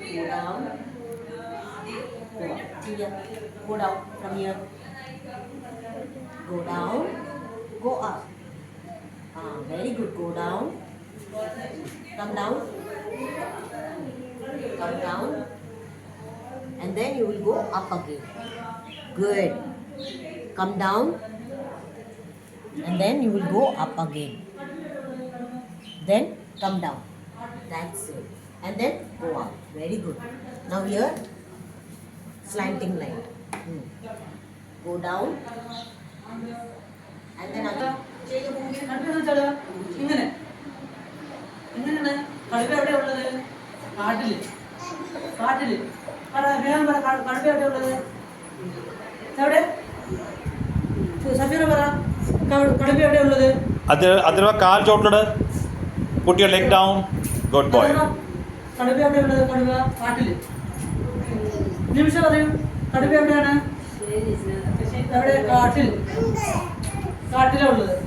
Go down. Go up. Here. Go down from here. Go down. Go up. Very good. Go down. Come down. Come down. And then you will go up again. Good. Come down. And then you will go up again. Then come down. That's it. And then go up. Very good. Now here, slanting line. Go down. And then again. കാൽ ചോട്ടിട്. Put your leg down. Good boy. നിമിഷം പറയൂ, കടുവ എവിടെയാണ്? കാട്ടിലാ ഉള്ളത്.